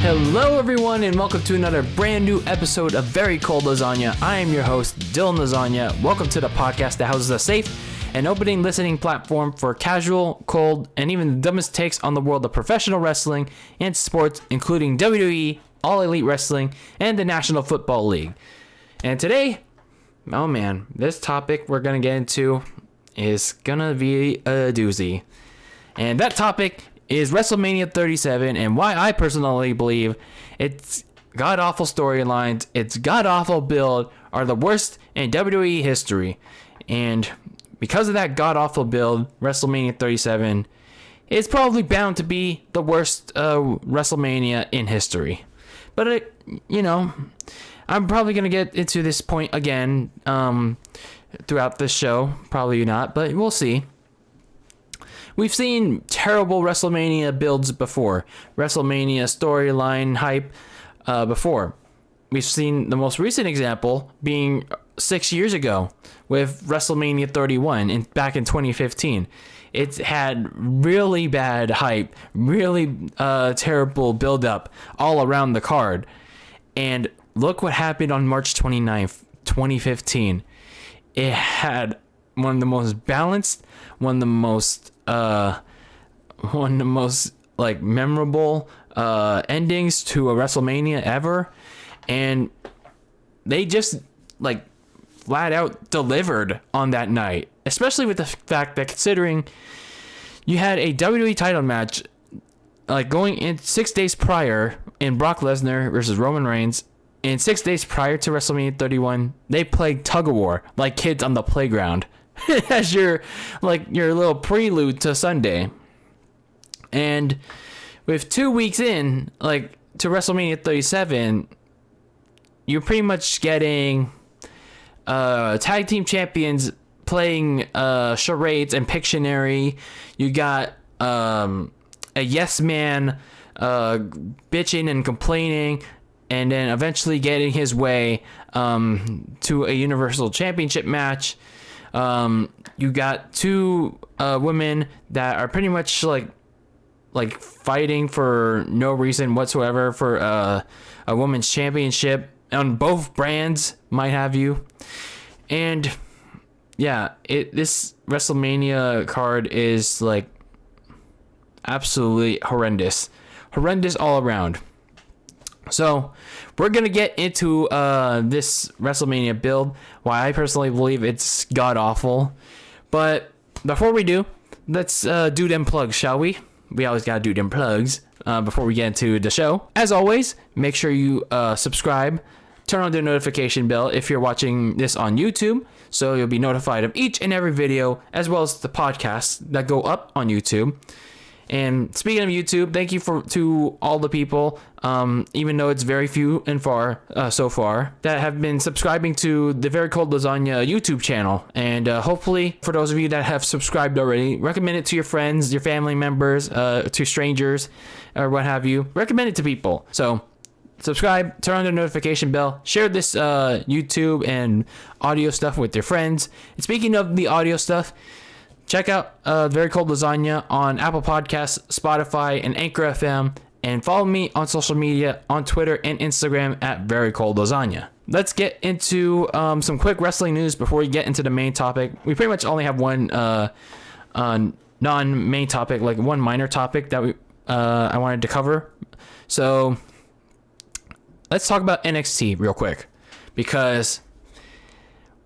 Hello everyone and welcome to another brand new episode of Very Cold Lasagna. I am your host, DylanLasagna. Welcome to the podcast that houses a safe and opening listening platform for casual, cold, and even the dumbest takes on the world of professional wrestling and sports, including WWE, All Elite Wrestling, and the National Football League. And today, oh man, this topic we're going to get into is going to be a doozy. And that topic is WrestleMania 37 and why I personally believe its god-awful storylines, its god-awful build are the worst in WWE history. And because of that god-awful build, WrestleMania 37 is probably bound to be the worst WrestleMania in history. But, I'm probably going to get into this point again throughout this show. Probably not, but we'll see. We've seen terrible WrestleMania builds before. WrestleMania storyline hype before. We've seen the most recent example being 6 years ago with WrestleMania 31 back in 2015. It had really bad hype, really terrible build-up all around the card. And look what happened on March 29th, 2015. It had one of the most balanced, one of the most memorable endings to a WrestleMania ever, and they just flat out delivered on that night, especially with the fact that considering you had a WWE title match going in 6 days prior in Brock Lesnar versus Roman Reigns, and 6 days prior to WrestleMania 31 they played tug of war like kids on the playground as your little prelude to Sunday. And with 2 weeks in to WrestleMania 37, you're pretty much getting tag team champions playing charades and Pictionary. You got a yes man bitching and complaining, and then eventually getting his way to a Universal Championship match. You got two women that are pretty much fighting for no reason whatsoever for a women's championship on both brands, might have you. And yeah, this WrestleMania card is absolutely horrendous all around. So we're going to get into this WrestleMania build, why I personally believe it's god-awful. But before we do, let's do them plugs, shall we? We always got to do them plugs before we get into the show. As always, make sure you subscribe, turn on the notification bell if you're watching this on YouTube, so you'll be notified of each and every video, as well as the podcasts that go up on YouTube. And speaking of YouTube, thank you to all the people, even though it's very few and far so far, that have been subscribing to the Very Cold Lasagna YouTube channel. And hopefully, for those of you that have subscribed already, recommend it to your friends, your family members, to strangers, or what have you. Recommend it to people. So subscribe, turn on the notification bell, share this YouTube and audio stuff with your friends. And speaking of the audio stuff, check out Very Cold Lasagna on Apple Podcasts, Spotify, and Anchor FM. And follow me on social media on Twitter and Instagram at Very Cold Lasagna. Let's get into some quick wrestling news before we get into the main topic. We pretty much only have one non-main topic, one minor topic that I wanted to cover. So let's talk about NXT real quick, because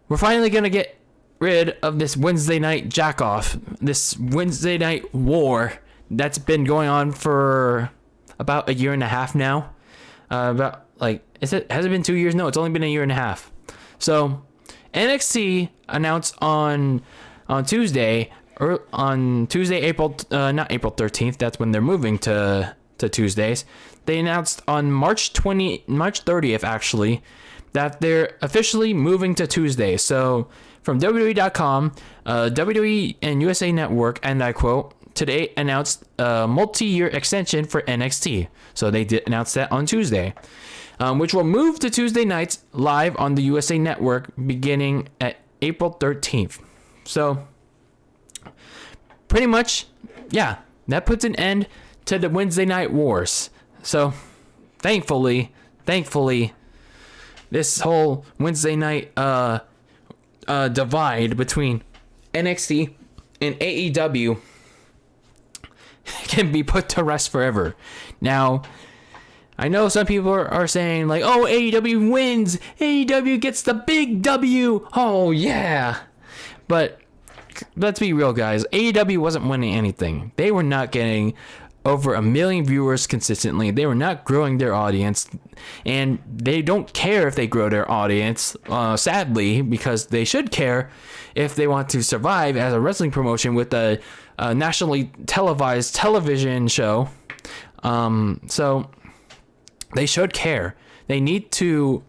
we're finally going to get rid of this Wednesday night jack-off, this Wednesday night war that's been going on for about a year and a half now. Has it been 2 years? No, it's only been a year and a half. So NXT announced on Tuesday, April not April 13th. That's when they're moving to Tuesdays. They announced on March 30th actually that they're officially moving to Tuesdays. So from WWE.com, WWE and USA Network, and I quote, today announced a multi-year extension for NXT. So they did announce that on Tuesday, which will move to Tuesday nights live on the USA Network beginning at April 13th. So pretty much, yeah, that puts an end to the Wednesday Night Wars. So thankfully, this whole Wednesday night divide between NXT and AEW can be put to rest forever. Now, I know some people are saying like, oh, AEW wins, AEW gets the big W, oh yeah. But let's be real, guys, AEW wasn't winning anything. They were not getting over 1 million viewers consistently. They were not growing their audience, and they don't care if they grow their audience, sadly, because they should care if they want to survive as a wrestling promotion with a nationally televised television show. So they should care. They need to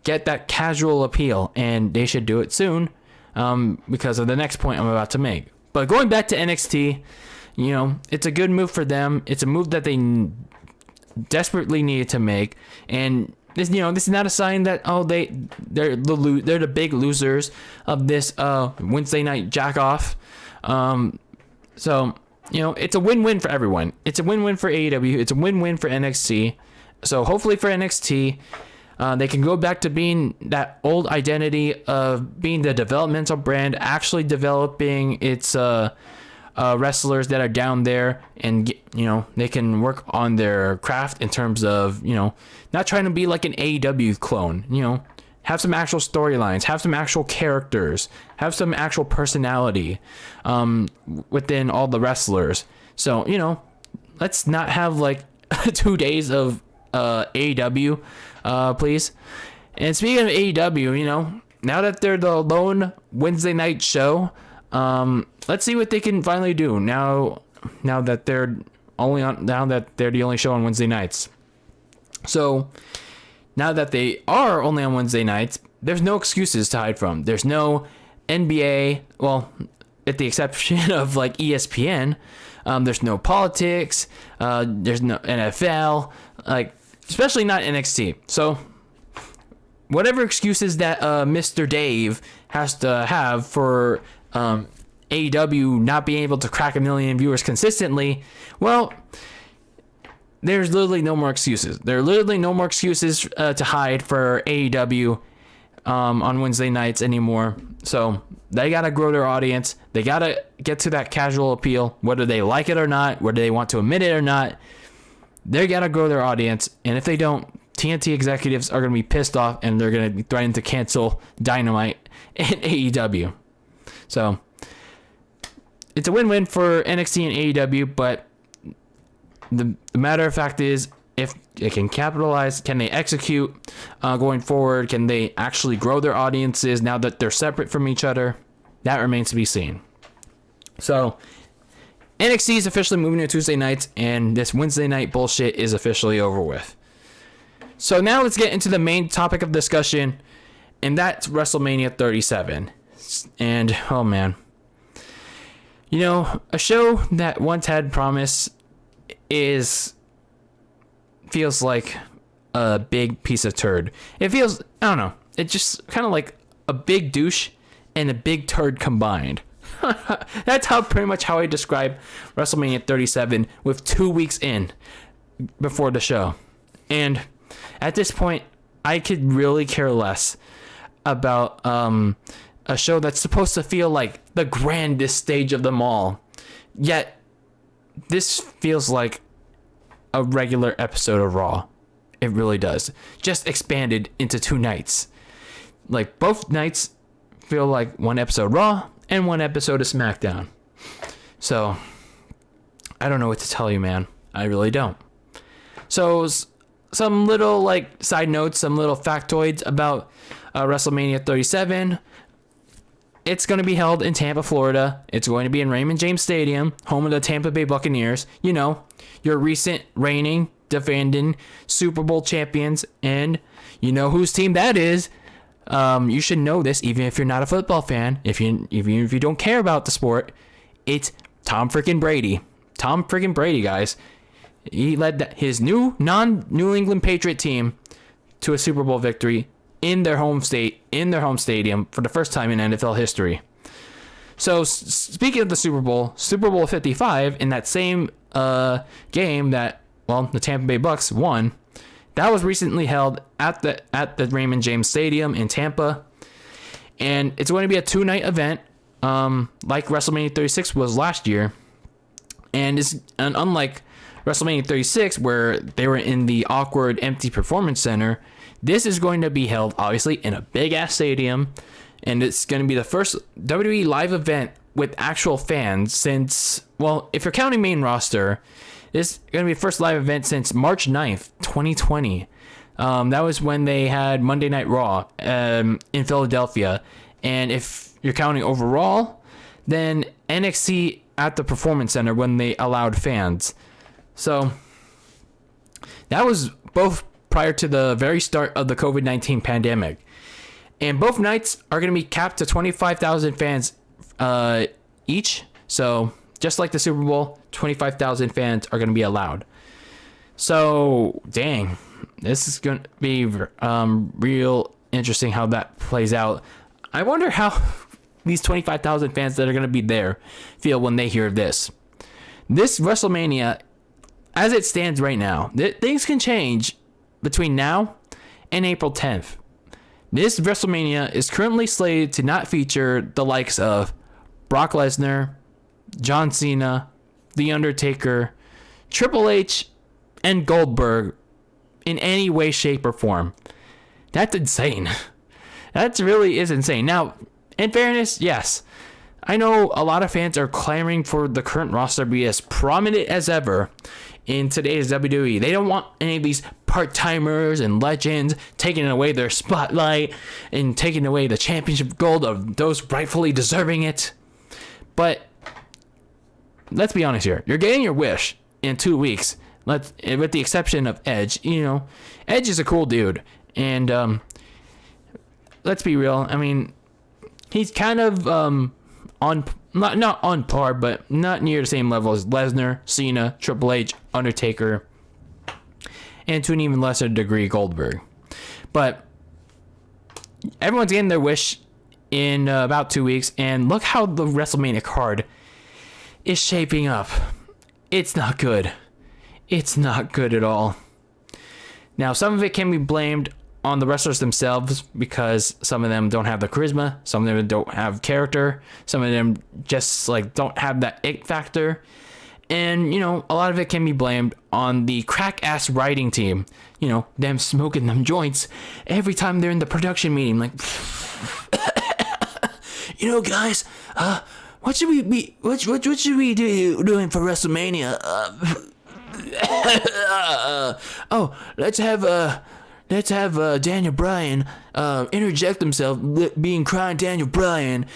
get that casual appeal, and they should do it soon, because of the next point I'm about to make. But going back to NXT, you know, it's a good move for them. It's a move that they desperately needed to make, and this, you know, this is not a sign that they're the big losers of this Wednesday night jack off. So, you know, it's a win-win for everyone. It's a win-win for AEW. It's a win-win for NXT. So hopefully for NXT, they can go back to being that old identity of being the developmental brand, actually developing its wrestlers that are down there, and you know, they can work on their craft in terms of, you know, not trying to be like an AEW clone. You know, have some actual storylines, have some actual characters, have some actual personality within all the wrestlers. So, you know, let's not have like 2 days of AEW, please. And speaking of AEW, you know, now that they're the lone Wednesday night show, let's see what they can finally do now that they're the only show on Wednesday nights. So now that they are only on Wednesday nights, there's no excuses to hide from. There's no NBA, well, at the exception of like ESPN. There's no politics. There's no NFL, like, especially not NXT. So whatever excuses that Mr. Dave has to have for AEW not being able to crack 1 million viewers consistently, well, there's literally no more excuses. There are literally no more excuses to hide for AEW on Wednesday nights anymore. So they gotta grow their audience. They gotta get to that casual appeal, whether they like it or not, whether they want to admit it or not. They gotta grow their audience, and if they don't, TNT executives are gonna be pissed off, and they're gonna be threatening to cancel Dynamite and AEW. So it's a win-win for NXT and AEW, but the matter of fact is, if they can capitalize, can they execute going forward? Can they actually grow their audiences now that they're separate from each other? That remains to be seen. So NXT is officially moving to Tuesday nights, and this Wednesday night bullshit is officially over with. So now let's get into the main topic of discussion, and that's WrestleMania 37. And oh man, you know, a show that once had promise feels like a big piece of turd. It feels, I don't know, it's just kind of like a big douche and a big turd combined. That's pretty much how I describe WrestleMania 37 with 2 weeks in before the show. And at this point, I could really care less about a show that's supposed to feel like the grandest stage of them all. Yet, this feels like a regular episode of Raw. It really does. Just expanded into 2 nights. Like, both nights feel like one episode Raw and one episode of SmackDown. So, I don't know what to tell you, man. I really don't. So, some little, like, side notes, some little factoids about WrestleMania 37. It's going to be held in Tampa, Florida. It's going to be in Raymond James Stadium, home of the Tampa Bay Buccaneers. You know, your recent reigning, defending Super Bowl champions. And you know whose team that is. You should know this, even if you're not a football fan. Even if you don't care about the sport, it's Tom freaking Brady. Tom freaking Brady, guys. He led his new non-New England Patriot team to a Super Bowl victory in their home state, in their home stadium, for the first time in NFL history. So, speaking of the Super Bowl 55, in that same game that, well, the Tampa Bay Bucks won, that was recently held at the Raymond James Stadium in Tampa, and it's going to be a 2-night event, like WrestleMania 36 was last year, and unlike WrestleMania 36 where they were in the awkward empty performance center, this is going to be held obviously in a big ass stadium, and it's going to be the first WWE live event with actual fans since, well, if you're counting main roster, this is going to be the first live event since March 9th, 2020. That was when they had Monday Night Raw in Philadelphia. And if you're counting overall, then NXT at the Performance Center when they allowed fans. So that was both prior to the very start of the COVID-19 pandemic. And both nights are going to be capped to 25,000 fans each. So just like the Super Bowl, 25,000 fans are going to be allowed. So, dang, this is going to be real interesting how that plays out. I wonder how these 25,000 fans that are going to be there feel when they hear this. This WrestleMania, as it stands right now, things can change between now and April 10th. This WrestleMania is currently slated to not feature the likes of Brock Lesnar, John Cena, The Undertaker, Triple H, and Goldberg in any way, shape, or form. That's insane. That really is insane. Now, in fairness, yes, I know a lot of fans are clamoring for the current roster to be as prominent as ever in today's WWE. They don't want any of these part-timers and legends taking away their spotlight and taking away the championship gold of those rightfully deserving it. But let's be honest here. You're getting your wish in 2 weeks. With the exception of Edge. You know, Edge is a cool dude. And let's be real. I mean, he's kind of not on par, but not near the same level as Lesnar, Cena, Triple H, Undertaker, and to an even lesser degree, Goldberg. But everyone's getting their wish in about 2 weeks. And look how the WrestleMania card is shaping up. It's not good. It's not good at all. Now, some of it can be blamed on the wrestlers themselves because some of them don't have the charisma, some of them don't have character, some of them just like don't have that it factor. And, you know, a lot of it can be blamed on the crack-ass writing team. You know, them smoking them joints every time they're in the production meeting. Like, you know, guys, what should we be? What should we do doing for WrestleMania? Let's have Daniel Bryan interject himself, being crying Daniel Bryan,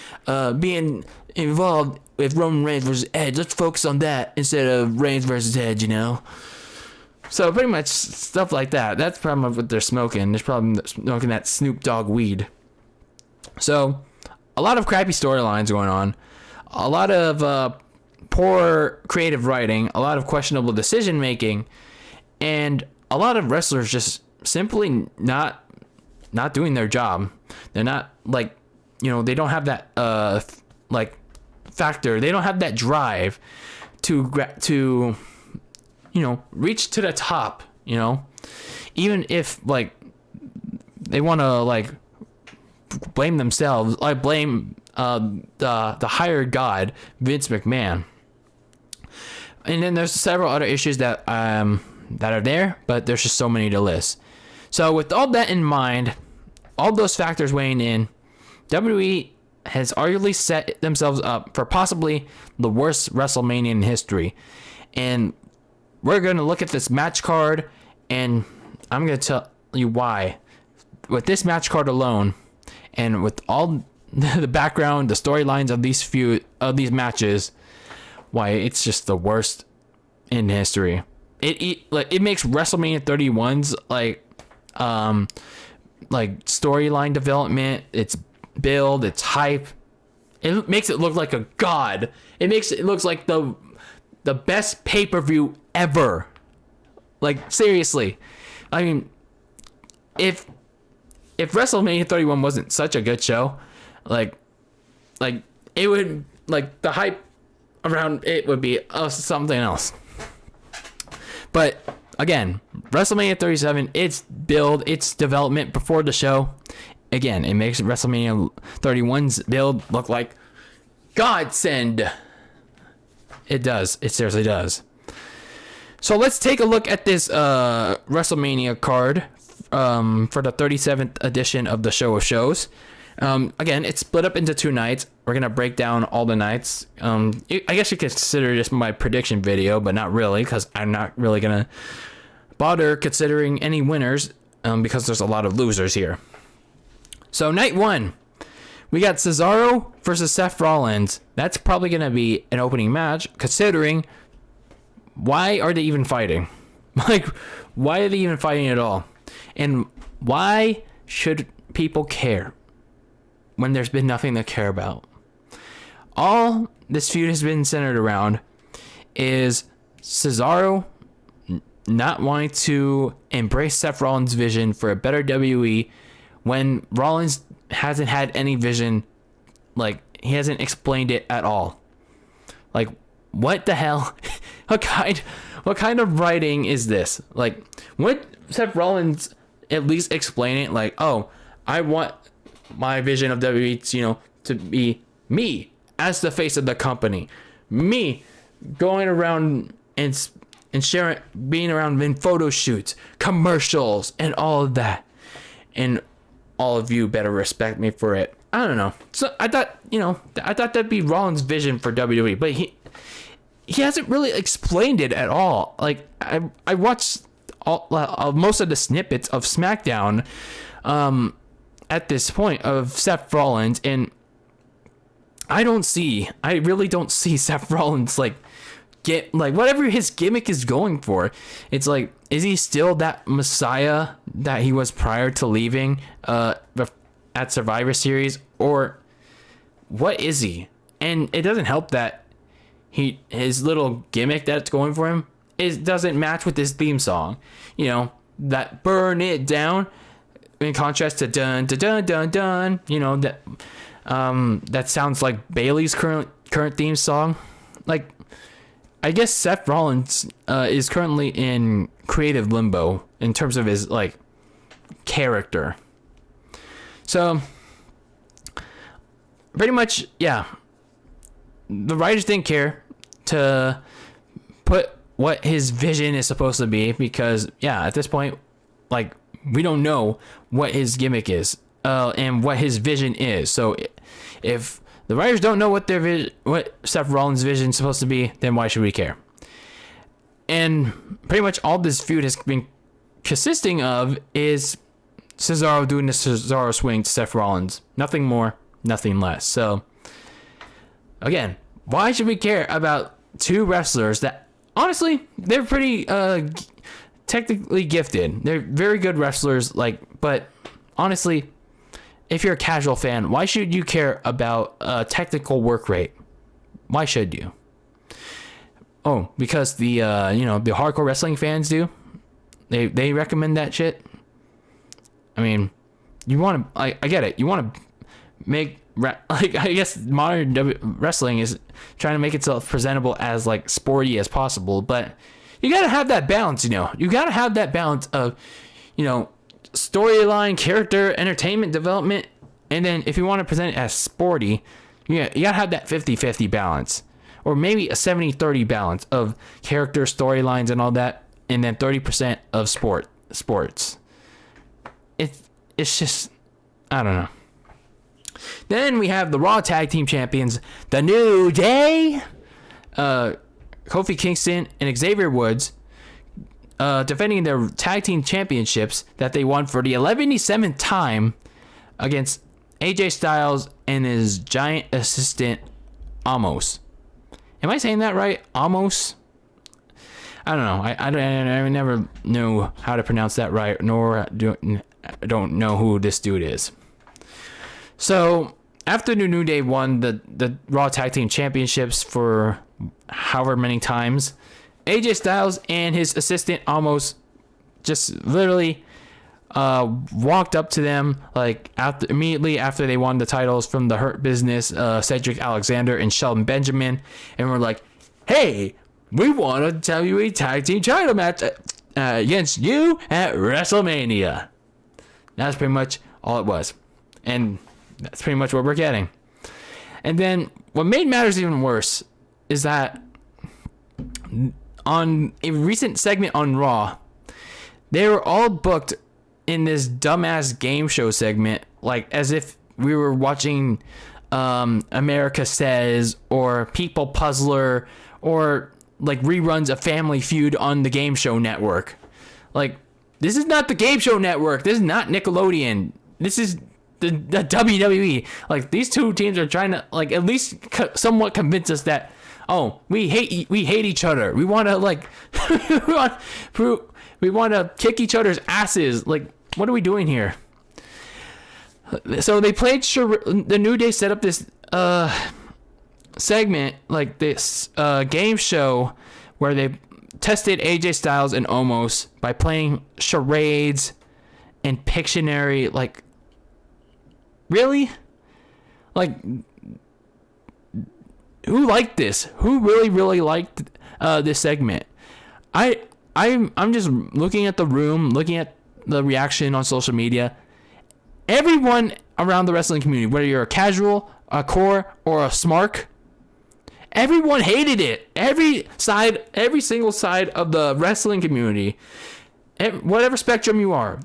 being involved with Roman Reigns versus Edge. Let's focus on that instead of Reigns versus Edge, you know? So pretty much stuff like that. That's the problem of what they're smoking. They're probably smoking that Snoop Dogg weed. So a lot of crappy storylines going on. A lot of poor creative writing. A lot of questionable decision making. And a lot of wrestlers just simply not doing their job. They're not, like, you know, they don't have that like factor. They don't have that drive to you know, reach to the top, you know, even if like they want to like blame themselves, like blame the higher god Vince McMahon. And then there's several other issues that are there, but there's just so many to list. So with all that in mind, all those factors weighing in, WWE has arguably set themselves up for possibly the worst WrestleMania in history. And we're going to look at this match card, and I'm going to tell you why. With this match card alone, and with all the background, the storylines of these matches, why it's just the worst in history. It makes WrestleMania 31's like storyline development, its build, its hype. It makes it look like a god. It makes it look like the best pay-per-view ever. Like, seriously. I mean, if WrestleMania 31 wasn't such a good show, like it would, like, the hype around it would be something else. But again, WrestleMania 37, its build, its development before the show, again, it makes WrestleMania 31's build look like godsend. It does. It seriously does. So let's take a look at this WrestleMania card for the 37th edition of the Show of Shows. Again, it's split up into 2 nights. We're going to break down all the nights. I guess you could consider this my prediction video, but not really, because I'm not really going to bother considering any winners because there's a lot of losers here. So night 1, we got Cesaro versus Seth Rollins. That's probably going to be an opening match, considering why are they even fighting? Like, why are they even fighting at all? And why should people care when there's been nothing to care about? All this feud has been centered around is Cesaro not wanting to embrace Seth Rollins' vision for a better WWE when Rollins hasn't had any vision. Like, he hasn't explained it at all. Like, what the hell? What kind of writing is this? Like, what Seth Rollins at least explain it? Like, oh, I want my vision of WWE, to be me as the face of the company, me going around and sharing, being around in photo shoots, commercials, and all of that. And all of you better respect me for it. I don't know. So I thought that'd be Rollins' vision for WWE, but he hasn't really explained it at all. Like, I watched most of the snippets of SmackDown at this point of Seth Rollins, and I really don't see Seth Rollins get whatever his gimmick is going for. It's like, is he still that Messiah that he was prior to leaving at Survivor Series, or what is he? And it doesn't help that his little gimmick that's going for him doesn't match with his theme song. That burn it down, in contrast to dun dun dun dun dun. That sounds like Bayley's current theme song. Like, I guess Seth Rollins is currently in creative limbo in terms of his character. So pretty much, yeah, the writers didn't care to put what his vision is supposed to be, because at this point, we don't know what his gimmick is and what his vision is. So if the writers don't know what what Seth Rollins' vision is supposed to be, then why should we care? And pretty much all this feud has been consisting of is Cesaro doing the Cesaro swing to Seth Rollins. Nothing more, nothing less. So again, why should we care about 2 wrestlers that, honestly, they're pretty technically gifted. They're very good wrestlers, but honestly, if you're a casual fan, why should you care about a technical work rate? Why should you? Oh, because the the hardcore wrestling fans do. They recommend that shit. I mean, you want to. I get it. You want to make I guess modern wrestling is trying to make itself presentable as sporty as possible, but you gotta have that balance. You gotta have that balance of storyline, character, entertainment development, and then if you want to present it as sporty, you gotta have that 50-50 balance, or maybe a 70-30 balance of character, storylines, and all that, and then 30% of sports. It's just, I don't know. Then we have the Raw Tag Team Champions, The New Day, Kofi Kingston and Xavier Woods, defending their tag team championships that they won for the 11th time against AJ Styles and his giant assistant, Amos. Am I saying that right? Amos? I don't know. I never knew how to pronounce that right, nor don't know who this dude is. So after the New Day won the Raw Tag Team Championships for however many times, AJ Styles and his assistant Amos just literally walked up to them immediately after they won the titles from the Hurt Business, Cedric Alexander and Shelton Benjamin, and were like, "Hey, we want to tell you a tag team title match. against you at WrestleMania. That's pretty much all it was. And that's pretty much what we're getting. And then what made matters even worse is that on a recent segment on Raw, they were all booked in this dumbass game show segment, like as if we were watching America Says or People Puzzler or like reruns of Family Feud on the Game Show Network. Like, this is not the Game Show Network. This is not Nickelodeon. This is the WWE. Like, these two teams are trying to like at least somewhat convince us that, oh, we hate each other. We want to like we want to kick each other's asses. Like, what are we doing here? So they played the New Day set up this segment, like this game show where they tested AJ Styles and Omos by playing charades and Pictionary. Like, really? Like, who liked this? Who really liked this segment? I'm just looking at the room, looking at the reaction on social media. Everyone around the wrestling community, whether you're a casual, a core, or a smark, everyone hated it. Every single side of the wrestling community, whatever spectrum you are,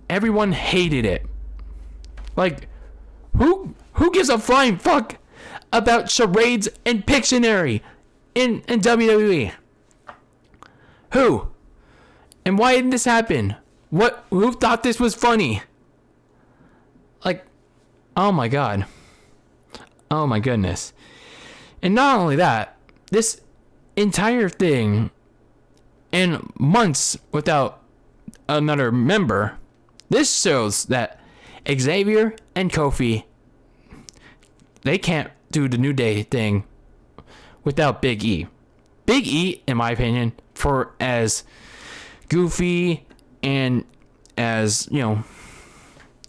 everyone hated it. Like, who gives a flying fuck about charades and Pictionary in WWE? Who? And why didn't this happen? Who thought this was funny? Like, oh my god. Oh my goodness. And not only that, this entire thing, and months without another member, this shows that Xavier and Kofi, they can't do the New Day thing without Big E. Big E, in my opinion, for as goofy and as,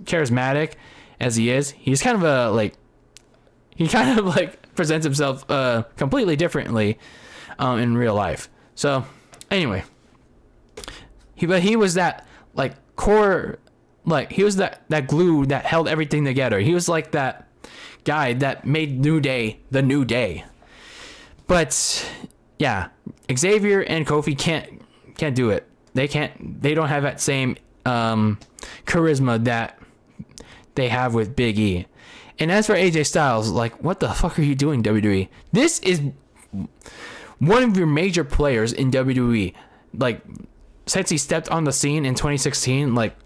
charismatic as he is, he's kind of presents himself completely differently in real life. So anyway, he was that like core, like he was that glue that held everything together. He was like that guy that made New Day the New Day. But yeah, Xavier and Kofi can't do it. They don't have that same charisma that they have with Big E. And as for AJ Styles, like, what the fuck are you doing, WWE? This is one of your major players in WWE. Like, since he stepped on the scene in 2016, like,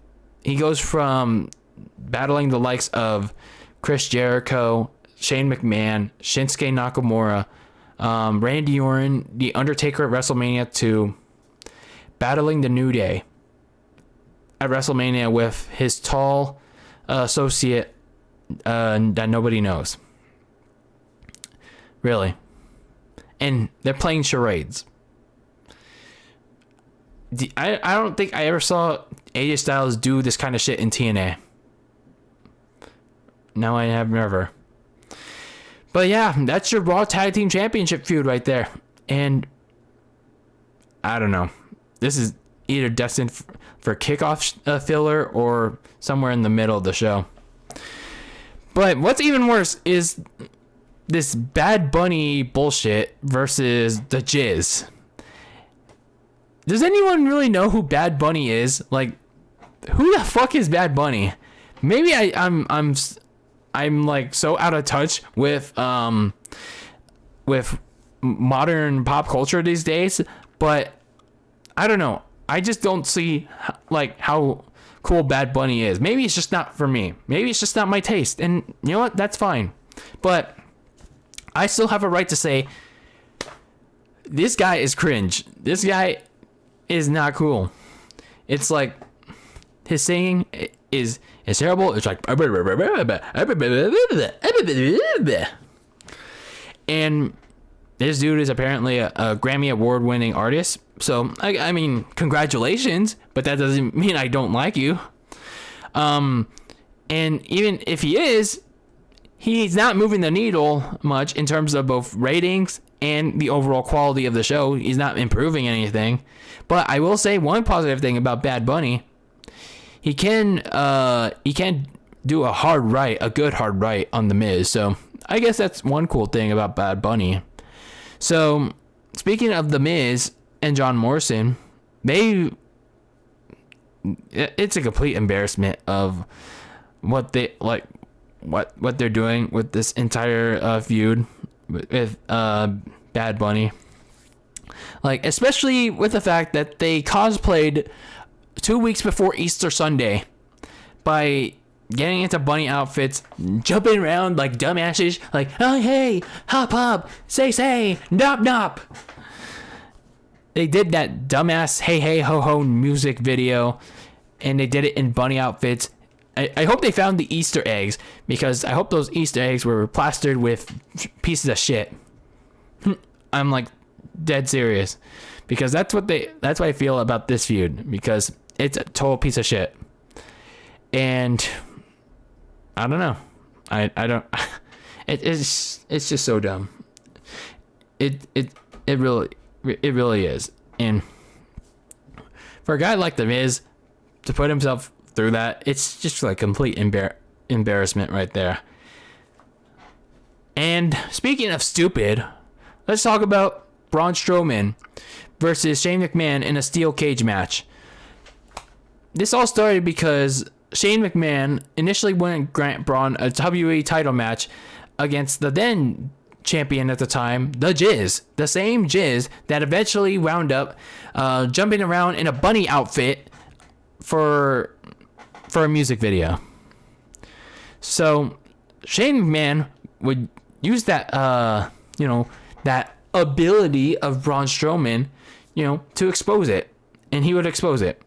he goes from battling the likes of Chris Jericho, Shane McMahon, Shinsuke Nakamura, Randy Orton, The Undertaker at WrestleMania, to battling the New Day at WrestleMania with his tall associate that nobody knows. Really. And they're playing charades. I don't think I ever saw AJ Styles do this kind of shit in TNA. No, I have never. But yeah, that's your Raw Tag Team Championship feud right there. And I don't know. This is either destined for kickoff filler or somewhere in the middle of the show. But what's even worse is this Bad Bunny bullshit versus the Jizz. Does anyone really know who Bad Bunny is? Like, who the fuck is Bad Bunny? Maybe I'm like so out of touch with modern pop culture these days, but I don't know. I just don't see like how cool Bad Bunny is. Maybe it's just not for me. Maybe it's just not my taste. And you know what? That's fine. But I still have a right to say this guy is cringe. This guy is not cool. It's like his singing is terrible. It's like, and this dude is apparently a Grammy Award winning artist. So I mean, congratulations, but that doesn't mean I don't like you. And even if he is, he's not moving the needle much in terms of both ratings and the overall quality of the show. He's not improving anything. But I will say one positive thing about Bad Bunny. He can do a good hard right on The Miz. So I guess that's one cool thing about Bad Bunny. So speaking of The Miz and John Morrison, it's a complete embarrassment of what they're doing with this entire feud with Bad Bunny. Like, especially with the fact that they cosplayed 2 weeks before Easter Sunday by getting into bunny outfits, jumping around like dumbasses, like, oh hey, hop, say, nop. They did that dumbass hey ho music video, and they did it in bunny outfits. I hope they found the Easter eggs, because I hope those Easter eggs were plastered with pieces of shit. I'm like dead serious, because that's what I feel about this feud, because it's a total piece of shit. And I don't know. I don't. It's just so dumb. It really is. And for a guy like The Miz to put himself through that, it's just like complete embarrassment right there. And speaking of stupid, let's talk about Braun Strowman versus Shane McMahon in a steel cage match. This all started because Shane McMahon initially wouldn't grant Braun a WWE title match against the then champion at the time, the Jizz, the same Jizz that eventually wound up jumping around in a bunny outfit for a music video. So Shane McMahon would use that that ability of Braun Strowman, to expose it, and he would expose it.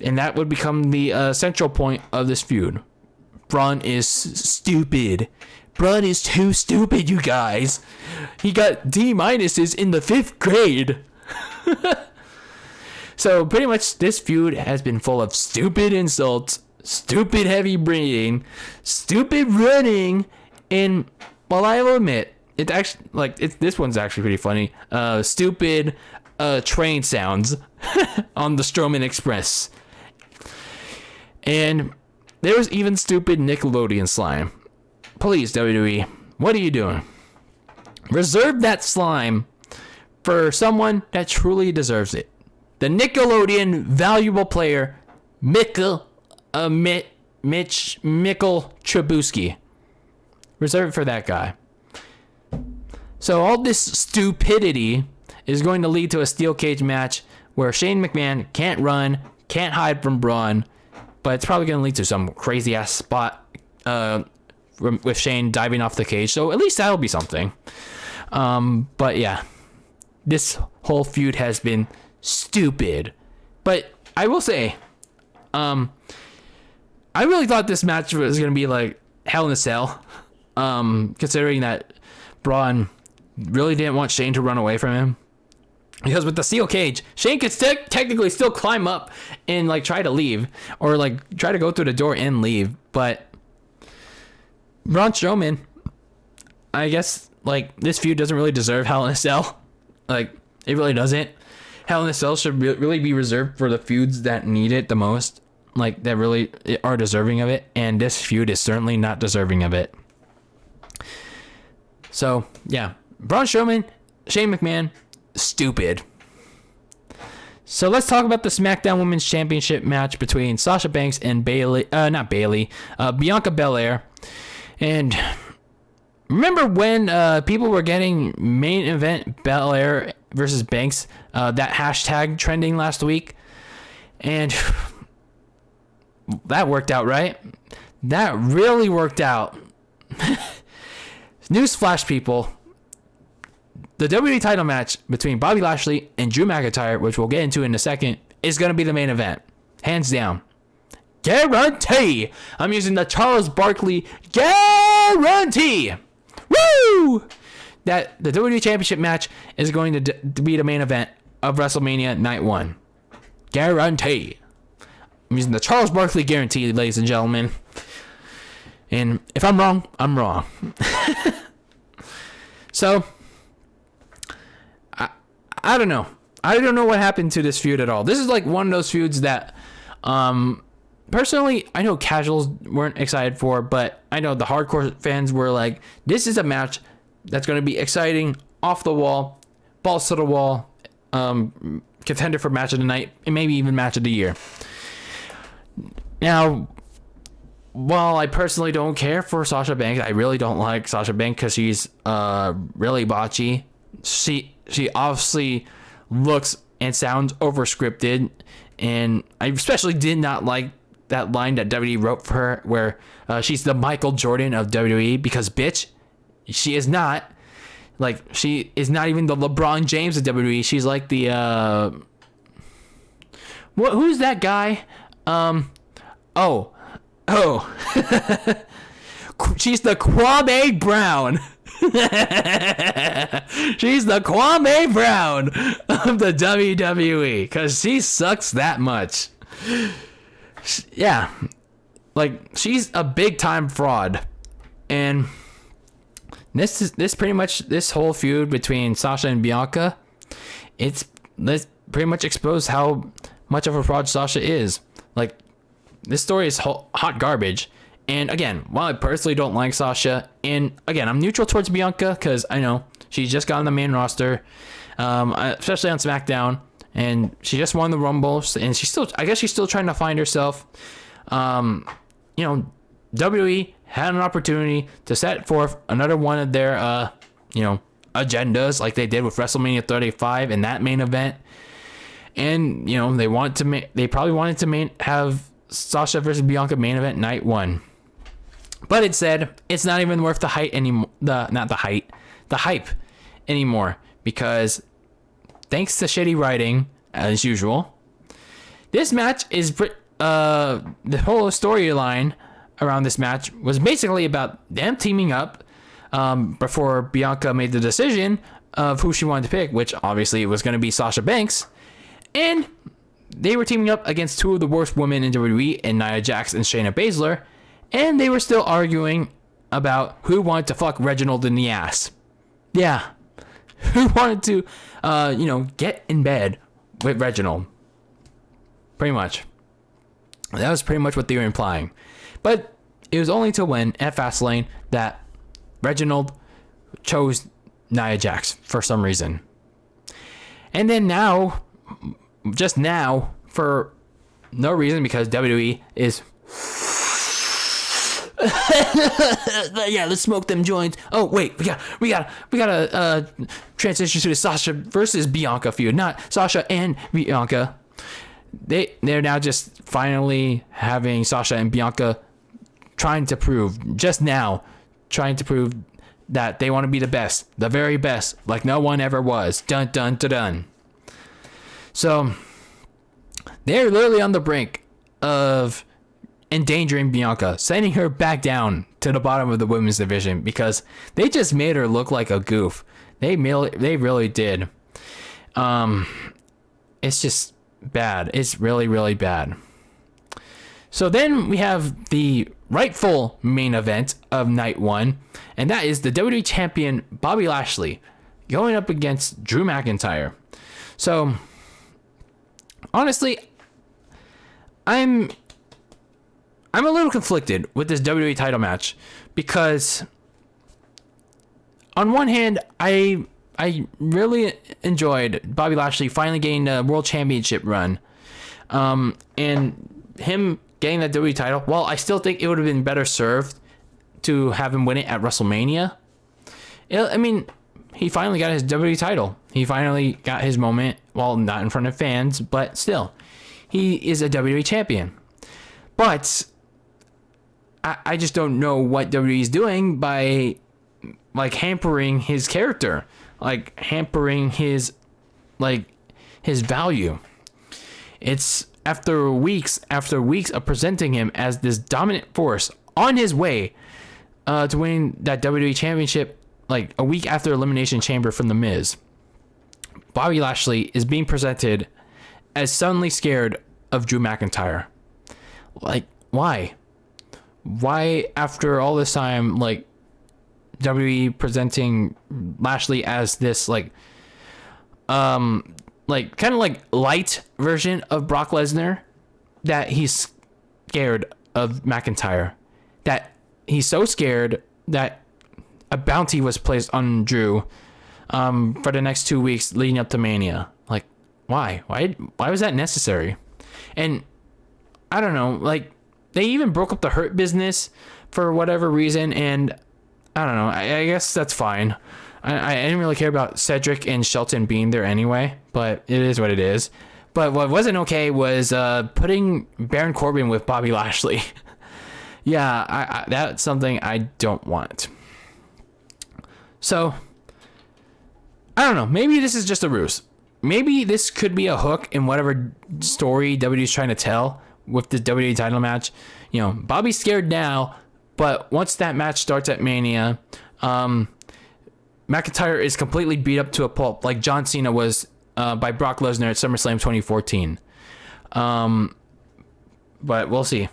And that would become the central point of this feud. Braun is stupid. Braun is too stupid, you guys. He got D- in the 5th grade. So pretty much this feud has been full of stupid insults, stupid heavy breathing, stupid running, and well, I will admit, it's actually this one's actually pretty funny. Stupid train sounds on the Strowman Express. And there was even stupid Nickelodeon slime. Please, WWE, what are you doing? Reserve that slime for someone that truly deserves it. The Nickelodeon valuable player, Mitch Mickle Trubisky. Reserve it for that guy. So all this stupidity is going to lead to a steel cage match where Shane McMahon can't run, can't hide from Braun, but it's probably going to lead to some crazy ass spot with Shane diving off the cage. So at least that'll be something. But yeah, this whole feud has been stupid. But I will say, I really thought this match was going to be like Hell in a Cell, considering that Braun really didn't want Shane to run away from him. Because with the steel cage, Shane could technically still climb up and like try to leave, or like try to go through the door and leave. But Braun Strowman, I guess, like, this feud doesn't really deserve Hell in a Cell. Like, it really doesn't. Hell in a Cell should really be reserved for the feuds that need it the most, like that really are deserving of it. And this feud is certainly not deserving of it. So yeah, Braun Strowman, Shane McMahon, stupid. So let's talk about the SmackDown Women's Championship match between Sasha Banks and Bianca Belair. And remember when people were getting main event Belair versus Banks, that hashtag trending last week? And that worked out, right? That really worked out. Newsflash, people. The WWE title match between Bobby Lashley and Drew McIntyre, which we'll get into in a second, is going to be the main event. Hands down. Guarantee. I'm using the Charles Barkley guarantee. Woo! That the WWE Championship match is going to be the main event of WrestleMania Night 1. Guarantee. I'm using the Charles Barkley guarantee, ladies and gentlemen. And if I'm wrong, I'm wrong. So, I don't know. I don't know what happened to this feud at all. This is like one of those feuds that, personally, I know casuals weren't excited for, but I know the hardcore fans were like, this is a match that's going to be exciting, off the wall, balls to the wall, contender for match of the night, and maybe even match of the year. Now, while I personally don't care for Sasha Banks, I really don't like Sasha Banks because she's really botchy. She obviously looks and sounds over-scripted, and I especially did not like that line that WWE wrote for her where she's the Michael Jordan of WWE, because bitch, she is not. Like, she is not even the LeBron James of WWE. She's like the who's that guy? She's the Kwame Brown. She's the Kwame Brown of the WWE because she sucks that much. Yeah, like, she's a big time fraud, and this pretty much, this whole feud between Sasha and Bianca, this pretty much exposed how much of a fraud Sasha is. Like, this story is hot garbage. And again, while I personally don't like Sasha, and again, I'm neutral towards Bianca because I know she's just got on the main roster, especially on SmackDown, and she just won the Rumble, and I guess she's still trying to find herself. WWE had an opportunity to set forth another one of their, agendas, like they did with WrestleMania 35 and that main event, and they probably wanted to have Sasha versus Bianca main event night 1. But it said it's not even worth the hype anymore. The hype anymore, because thanks to shitty writing as usual, this match is the whole storyline around this match was basically about them teaming up before Bianca made the decision of who she wanted to pick, which obviously was going to be Sasha Banks, and they were teaming up against two of the worst women in WWE, and Nia Jax and Shayna Baszler. And they were still arguing about who wanted to fuck Reginald in the ass. Yeah. Who wanted to, get in bed with Reginald. Pretty much. That was pretty much what they were implying. But it was only till when, at Fastlane, that Reginald chose Nia Jax for some reason. And then now, just now, for no reason, because WWE is... yeah, let's smoke them joints. Oh wait, we gotta transition to the Sasha versus Bianca feud, not Sasha and Bianca. They're now just finally having Sasha and Bianca trying to prove that they want to be the best, the very best, like no one ever was. Dun dun dun dun. So they're literally on the brink of endangering Bianca, sending her back down to the bottom of the women's division, because they just made her look like a goof. They really did. It's just bad. It's really, really bad. So then we have the rightful main event of night 1, and that is the WWE champion Bobby Lashley going up against Drew McIntyre. So honestly, I'm a little conflicted with this WWE title match, because on one hand, I really enjoyed Bobby Lashley finally getting the World Championship run, and him getting that WWE title. While I still think it would have been better served to have him win it at WrestleMania, he finally got his WWE title. He finally got his moment, well, not in front of fans, but still, he is a WWE champion. But I just don't know what WWE is doing by, like, hampering his character, like hampering his value. It's after weeks of presenting him as this dominant force on his way to winning that WWE championship, like a week after Elimination Chamber from The Miz. Bobby Lashley is being presented as suddenly scared of Drew McIntyre. Like, why? Why, after all this time, like, WWE presenting Lashley as this, like, like kind of like light version of Brock Lesnar, that he's scared of McIntyre, that he's so scared that a bounty was placed on Drew for the next 2 weeks leading up to Mania. Like, why was that necessary? And I don't know, like, they even broke up the Hurt Business for whatever reason, and I don't know, I guess that's fine. I didn't really care about Cedric and Shelton being there anyway, but it is what it is. But what wasn't okay was putting Baron Corbin with Bobby Lashley. Yeah, I that's something I don't want. So, I don't know. Maybe this is just a ruse. Maybe this could be a hook in whatever story WWE's trying to tell with this WWE title match. You know, Bobby's scared now, but once that match starts at Mania, McIntyre is completely beat up to a pulp, like John Cena was by Brock Lesnar at SummerSlam 2014. But we'll see.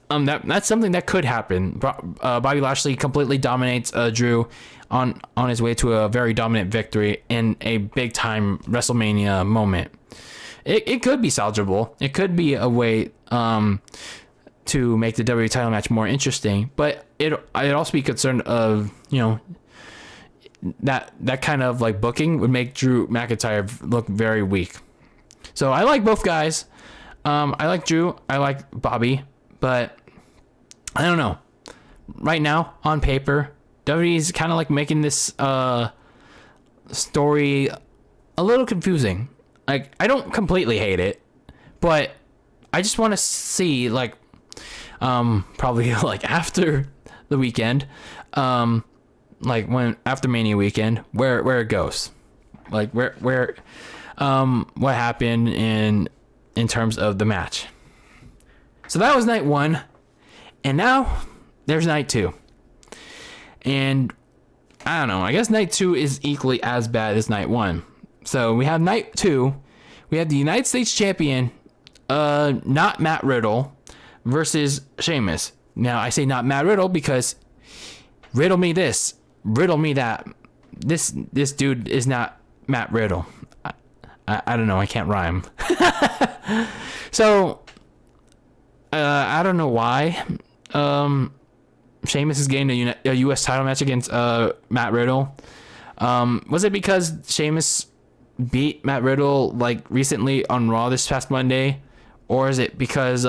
That's something that could happen. Bobby Lashley completely dominates Drew on his way to a very dominant victory in a big time WrestleMania moment. It could be salvageable. It could be a way to make the WWE title match more interesting. But I'd also be concerned of, you know, that kind of like booking would make Drew McIntyre look very weak. So I like both guys. I like Drew. I like Bobby. But I don't know. Right now, on paper, WWE's kind of like making this story a little confusing. Like, I don't completely hate it, but I just want to see, like, probably like after the weekend, like when after Mania weekend, where it goes, like where what happened in terms of the match. So that was night 1, and now there's night 2. And I don't know, I guess night 2 is equally as bad as night 1. So we have night 2. We have the United States champion, not Matt Riddle, versus Sheamus. Now I say not Matt Riddle because riddle me this, riddle me that. This dude is not Matt Riddle. I don't know, I can't rhyme. So I don't know why Sheamus is getting a U.S. title match against Matt Riddle. Was it because Sheamus beat Matt Riddle like recently on Raw this past Monday, or is it because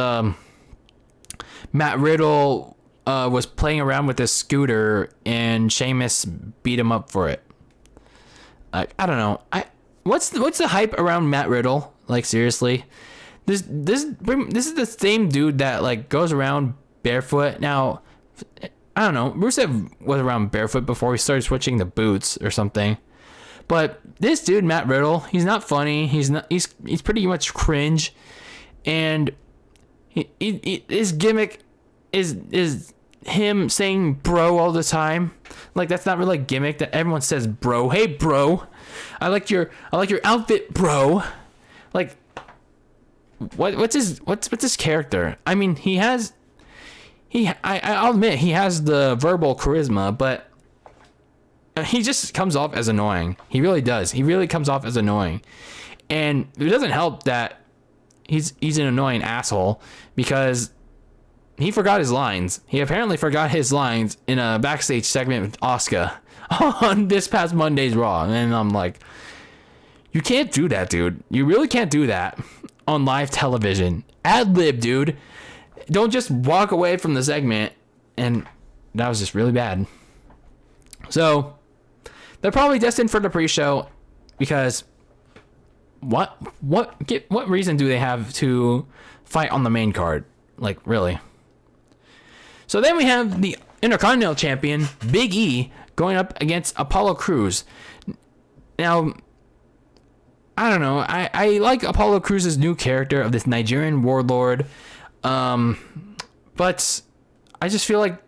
Matt Riddle was playing around with this scooter and Sheamus beat him up for it? I don't know. What's the hype around Matt Riddle? Like, seriously, this is the same dude that like goes around barefoot. Now, I don't know. Rusev was around barefoot before he started switching to boots or something. But this dude, Matt Riddle, he's not funny. He's pretty much cringe, and his gimmick is him saying bro all the time. Like, that's not really a gimmick. That everyone says bro. Hey bro, I like your outfit, bro. Like, what's his character? I mean, I'll admit he has the verbal charisma, but he just comes off as annoying. He really does. He really comes off as annoying. And it doesn't help that he's an annoying asshole, because he forgot his lines. He apparently forgot his lines in a backstage segment with Asuka on this past Monday's Raw. And I'm like, you can't do that, dude. You really can't do that on live television. Ad-lib, dude. Don't just walk away from the segment. And that was just really bad. So they're probably destined for the pre-show, because what reason do they have to fight on the main card? Like, really? So then we have the Intercontinental Champion, Big E, going up against Apollo Crews. Now, I don't know. I like Apollo Crews' new character of this Nigerian warlord. But I just feel like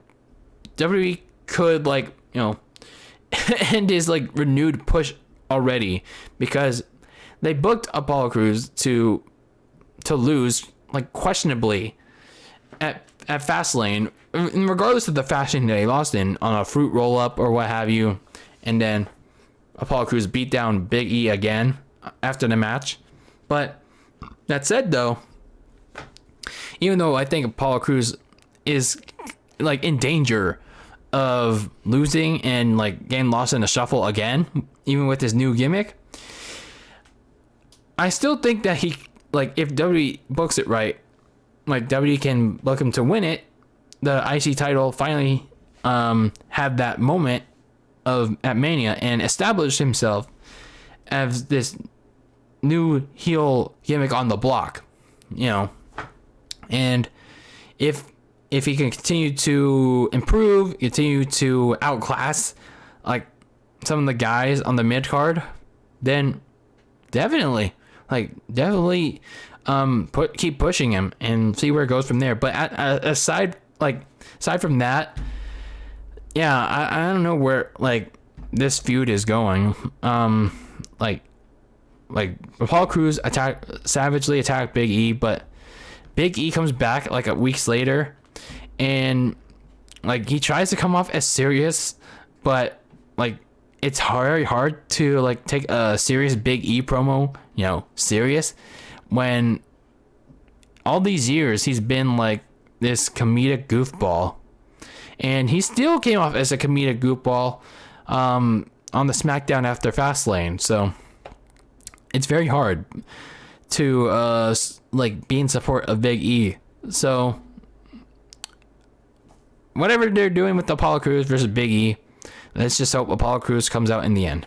WWE could, like, you know, end his like renewed push already, because they booked Apollo Crews to lose, like, questionably at Fastlane, regardless of the fashion they lost in, on a fruit roll up or what have you, and then Apollo Crews beat down Big E again. after the match. But that said, though, even though I think Apollo Crews is like in danger of losing and like getting lost in the shuffle again, even with his new gimmick, I still think that he, like, if WWE books it right, like WWE can book him to win it, the IC title, finally have that moment at Mania and establish himself as this new heel gimmick on the block, you know. And if he can continue to improve, continue to outclass like some of the guys on the mid card, then definitely keep pushing him and see where it goes from there. But aside from that, yeah, I don't know where like this feud is going. Like Apollo Crews savagely attacked Big E, but Big E comes back like a weeks later, and like he tries to come off as serious, but like it's very hard to like take a serious Big E promo, you know, serious, when all these years he's been like this comedic goofball, and he still came off as a comedic goofball on the SmackDown after Fastlane. So it's very hard to like be in support of Big E. So whatever they're doing with Apollo Crews versus Big E, let's just hope Apollo Crews comes out in the end.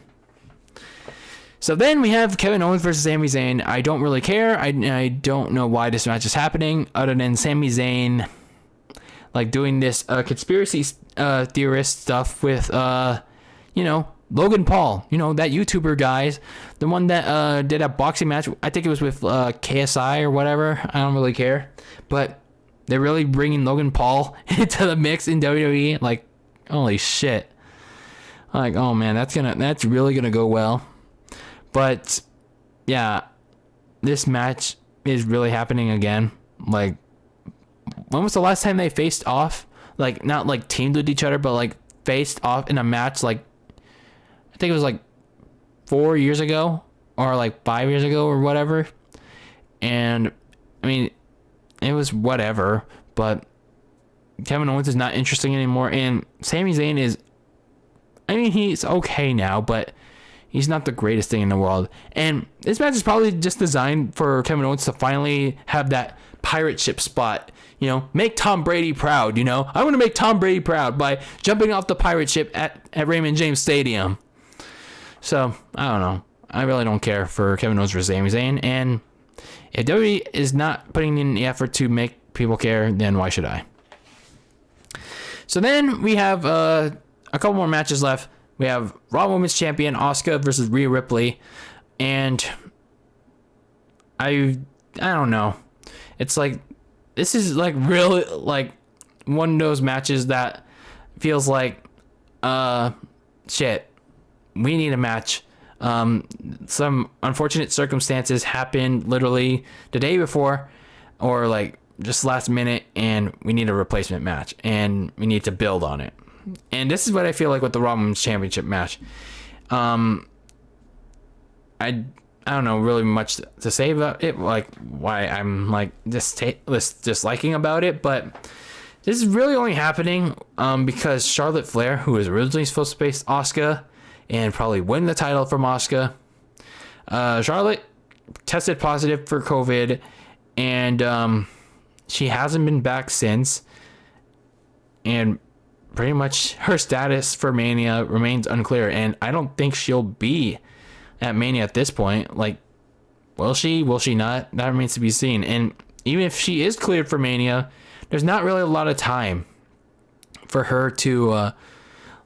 So then we have Kevin Owens versus Sami Zayn. I don't really care. I don't know why this match is happening, other than Sami Zayn like doing this conspiracy theorist stuff with you know, Logan Paul, you know, that YouTuber guys, the one that did a boxing match. I think it was with KSI or whatever. I don't really care, but they're really bringing Logan Paul into the mix in WWE. Like, holy shit! Like, oh man, that's really gonna go well. But yeah, this match is really happening again. Like, when was the last time they faced off? Like, not like teamed with each other, but like faced off in a match. Like, I think it was like 4 years ago or like 5 years ago or whatever. And I mean, it was whatever, but Kevin Owens is not interesting anymore. And Sami Zayn is, I mean, he's okay now, but he's not the greatest thing in the world. And this match is probably just designed for Kevin Owens to finally have that pirate ship spot. You know, make Tom Brady proud, you know. I want to make Tom Brady proud by jumping off the pirate ship at Raymond James Stadium. So, I don't know. I really don't care for Kevin Owens versus Sami Zayn. And if WWE is not putting in the effort to make people care, then why should I? So then we have a couple more matches left. We have Raw Women's Champion Asuka versus Rhea Ripley. And I don't know. It's like, this is like really like one of those matches that feels like, shit, we need a match. Some unfortunate circumstances happened literally the day before or like just last minute, and we need a replacement match and we need to build on it. And this is what I feel like with the Raw Women's Championship match. I don't know really much to say about it, like why I'm like disliking about it, but this is really only happening because Charlotte Flair, who was originally supposed to face Asuka and probably win the title from Asuka, Charlotte tested positive for COVID, and she hasn't been back since, and pretty much her status for Mania remains unclear, and I don't think she'll be at Mania at this point. Like, will she not? That remains to be seen. And even if she is cleared for Mania, there's not really a lot of time for her to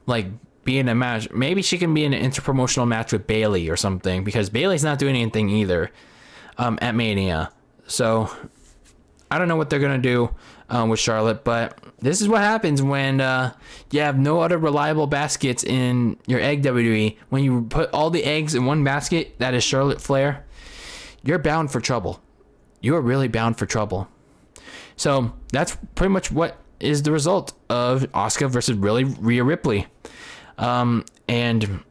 like be in a match. Maybe she can be in an interpromotional match with Bayley or something, because Bayley's not doing anything either at Mania. So I don't know what they're gonna do with Charlotte, but this is what happens when you have no other reliable baskets in your egg WWE. When you put all the eggs in one basket, that is Charlotte Flair, you're bound for trouble. You are really bound for trouble. So that's pretty much what is the result of Asuka versus Rhea Ripley. And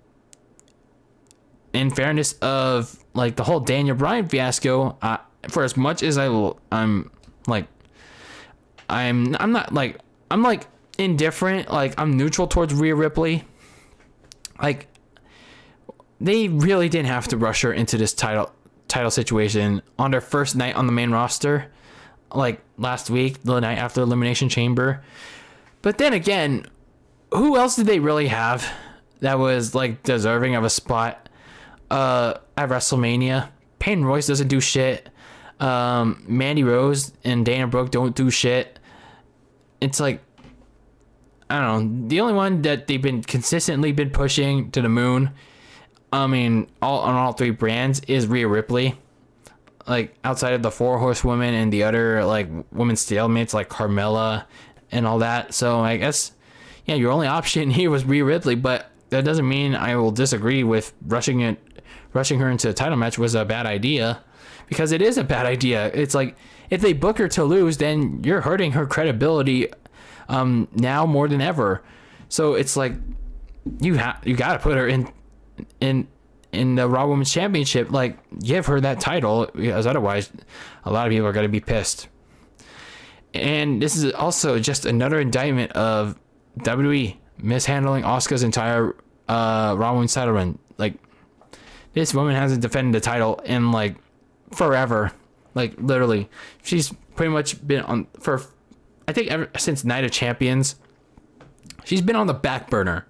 in fairness of like the whole Daniel Bryan fiasco, for as much as I'm not indifferent, like I'm neutral towards Rhea Ripley. Like, they really didn't have to rush her into this title situation on their first night on the main roster, like last week, the night after Elimination Chamber. But then again, who else did they really have that was like deserving of a spot at WrestleMania? Peyton Royce doesn't do shit. Mandy Rose and Dana Brooke don't do shit. It's like, I don't know. The only one that they've been consistently been pushing to the moon, I mean, on all three brands, is Rhea Ripley. Like, outside of the 4 horsewomen and the other like women's stalemates like Carmella and all that. So I guess, yeah, your only option here was Rhea Ripley, but that doesn't mean I will disagree with rushing her into a title match was a bad idea, because it is a bad idea. It's like, if they book her to lose, then you're hurting her credibility now more than ever. So it's like, you got to put her in the Raw Women's Championship. Like, give her that title, because otherwise a lot of people are going to be pissed. And this is also just another indictment of WWE mishandling Asuka's entire Raw Women's title run. Like, this woman hasn't defended the title in like forever. Like, literally, she's pretty much been on for, I think, ever since Night of Champions. She's been on the back burner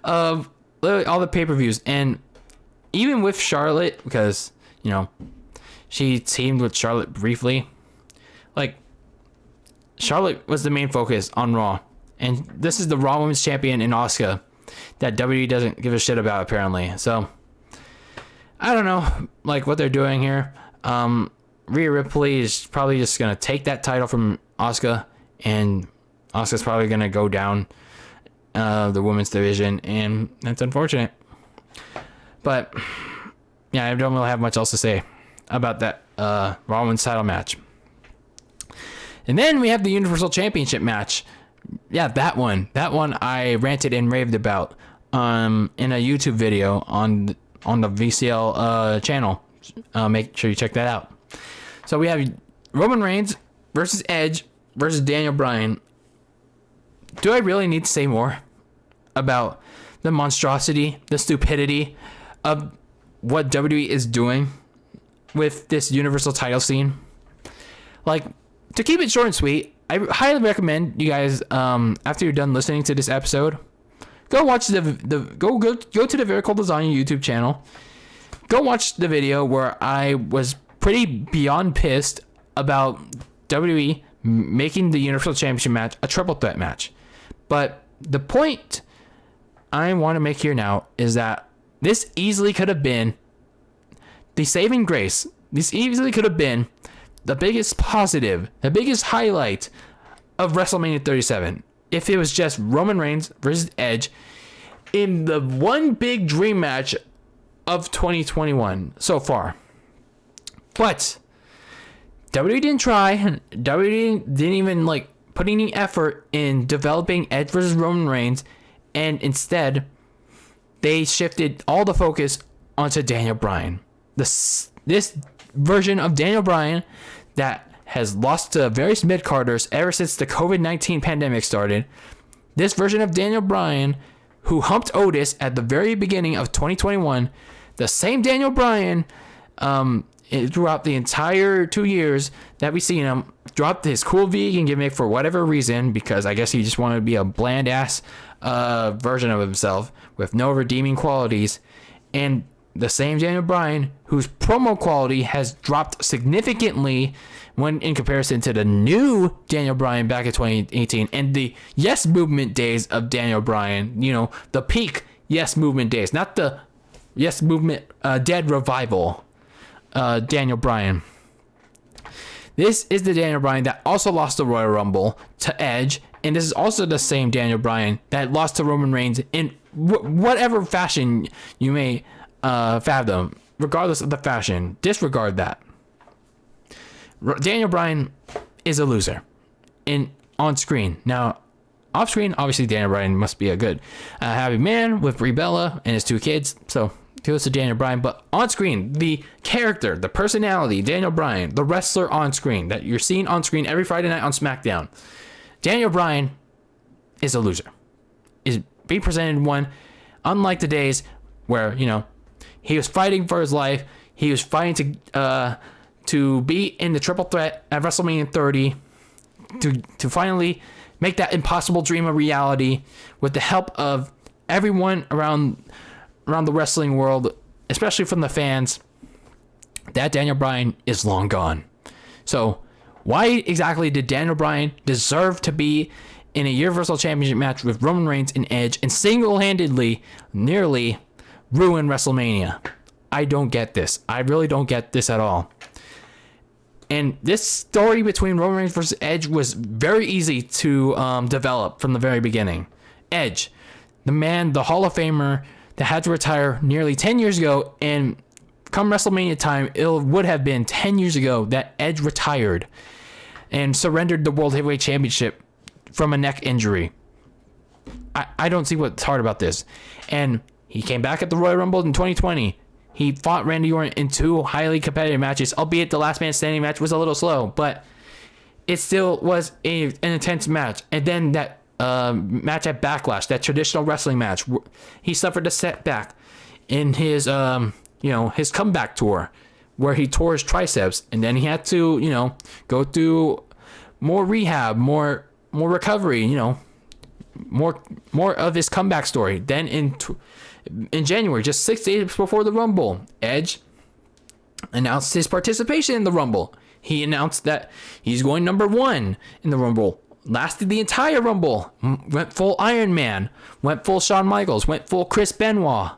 of literally all the pay-per-views. And even with Charlotte, because, you know, she teamed with Charlotte briefly, like, Charlotte was the main focus on Raw. And this is the Raw Women's Champion in Asuka that WWE doesn't give a shit about, apparently. So, I don't know, like, what they're doing here. Rhea Ripley is probably just going to take that title from Asuka, and Asuka's probably going to go down the women's division, and that's unfortunate. But, yeah, I don't really have much else to say about that Raw Women's title match. And then we have the Universal Championship match. Yeah, that one I ranted and raved about in a YouTube video on the VCL channel. Make sure you check that out. So we have Roman Reigns versus Edge versus Daniel Bryan. Do I really need to say more about the monstrosity, the stupidity of what WWE is doing with this Universal title scene? Like, to keep it short and sweet, I highly recommend you guys, after you're done listening to this episode, go watch go to the Very Cold Lasagna YouTube channel. Go watch the video where I was pretty beyond pissed about WWE making the Universal Championship match a triple threat match. But the point I want to make here now is that this easily could have been the saving grace. This easily could have been the biggest positive, the biggest highlight of WrestleMania 37. If it was just Roman Reigns versus Edge in the one big dream match of 2021 so far. But WWE didn't try. WWE didn't even like put any effort in developing Edge versus Roman Reigns, and instead they shifted all the focus onto Daniel Bryan. This version of Daniel Bryan that has lost to various mid-carders ever since the COVID-19 pandemic started. This version of Daniel Bryan, who humped Otis at the very beginning of 2021, the same Daniel Bryan throughout the entire 2 years that we seen him, dropped his cool vegan gimmick for whatever reason, because I guess he just wanted to be a bland-ass version of himself with no redeeming qualities. And the same Daniel Bryan, whose promo quality has dropped significantly when in comparison to the new Daniel Bryan back in 2018 and the Yes Movement days of Daniel Bryan, you know, the peak Yes Movement days, not the Yes Movement Dead Revival Daniel Bryan. This is the Daniel Bryan that also lost the Royal Rumble to Edge, and this is also the same Daniel Bryan that lost to Roman Reigns in whatever fashion you may fathom, regardless of the fashion. Disregard that. Daniel Bryan is a loser on screen. Now, off screen, obviously Daniel Bryan must be a good happy man with Brie Bella and his 2 kids, so to Daniel Bryan, but on screen, the character, the personality, Daniel Bryan, the wrestler on screen that you're seeing on screen every Friday night on SmackDown, Daniel Bryan is a loser. Is being presented one, unlike the days where, you know, he was fighting for his life. He was fighting to be in the triple threat at WrestleMania 30, to finally make that impossible dream a reality with the help of everyone around the wrestling world, especially from the fans. That Daniel Bryan is long gone. So why exactly did Daniel Bryan deserve to be in a Universal Championship match with Roman Reigns and Edge and single-handedly nearly ruin WrestleMania? I don't get this. I really don't get this at all. And this story between Roman Reigns versus Edge was very easy to develop from the very beginning. Edge, the man, the Hall of Famer that had to retire nearly 10 years ago, and come WrestleMania time, it would have been 10 years ago that Edge retired and surrendered the World Heavyweight Championship from a neck injury. I don't see what's hard about this. And he came back at the Royal Rumble in 2020. He fought Randy Orton in 2 highly competitive matches, albeit the last man standing match was a little slow, but it still was an intense match. And then that match at Backlash, that traditional wrestling match, he suffered a setback in his his comeback tour, where he tore his triceps, and then he had to go through more rehab, more recovery, more of his comeback story. Then in January, just 6 days before the Rumble, Edge announced his participation in the Rumble. He announced that he's going number 1 in the Rumble. Lasted the entire Rumble. Went full Iron Man. Went full Shawn Michaels. Went full Chris Benoit.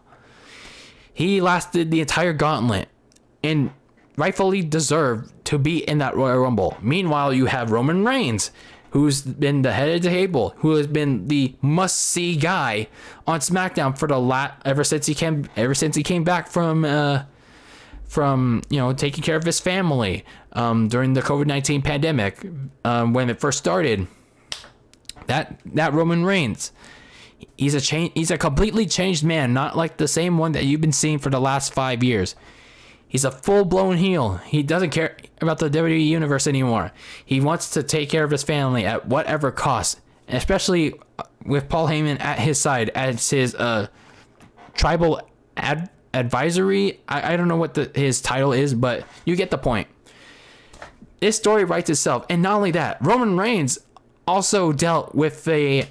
He lasted the entire gauntlet and rightfully deserved to be in that Royal Rumble. Meanwhile, you have Roman Reigns, who's been the head of the table, who has been the must-see guy on SmackDown for ever since he came back from taking care of his family during the COVID-19 pandemic when it first started. That Roman Reigns, he's a completely changed man, not like the same one that you've been seeing for the last 5 years. He's a full-blown heel. He doesn't care about the WWE Universe anymore. He wants to take care of his family at whatever cost, especially with Paul Heyman at his side as his tribal advisory. I don't know what his title is, but you get the point. This story writes itself. And not only that, Roman Reigns also dealt with a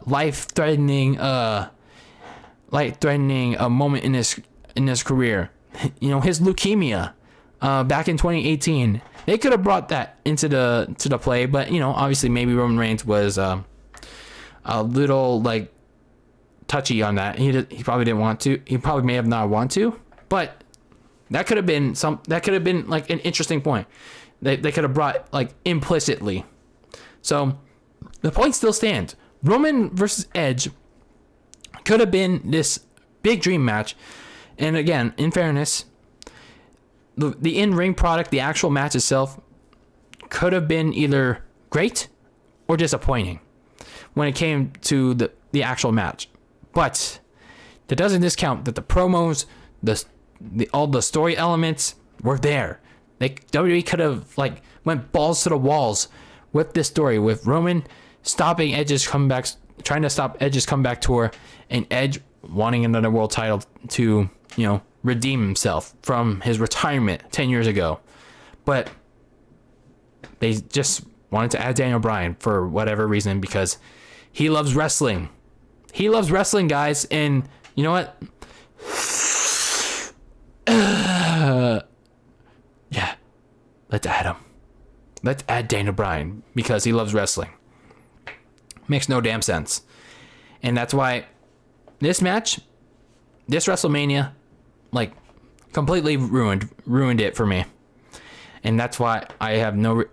life-threatening moment in his career. His leukemia back in 2018. They could have brought that into the play, but obviously maybe Roman Reigns was a little touchy on that. He probably didn't want to. He probably may have not want to, but that could have been an interesting point. They could have brought implicitly. So the point still stands. Roman versus Edge could have been this big dream match. And again, in fairness, the in-ring product, the actual match itself, could have been either great or disappointing when it came to the actual match. But that doesn't discount that the promos, all the story elements were there. WWE could have went balls to the walls with this story, with Roman stopping Edge's comeback, trying to stop Edge's comeback tour, and Edge wanting another world title to redeem himself from his retirement 10 years ago. But they just wanted to add Daniel Bryan for whatever reason, because he loves wrestling. He loves wrestling, guys. And you know what? Yeah, let's add him. Let's add Daniel Bryan because he loves wrestling. Makes no damn sense. And that's why this match, this WrestleMania, completely ruined it for me. And that's why I have no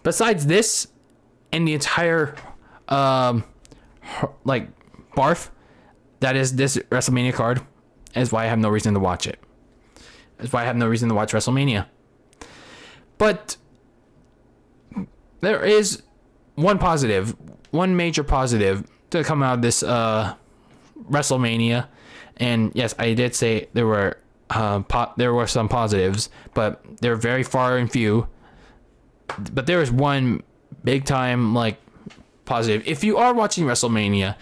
besides this and the entire barf that is this WrestleMania card, is why I have no reason to watch it. That's why I have no reason to watch WrestleMania. But there is one major positive to come out of this WrestleMania, And yes, I did say there were some positives, but they're very far and few. But there was one big time like positive. If you are watching WrestleMania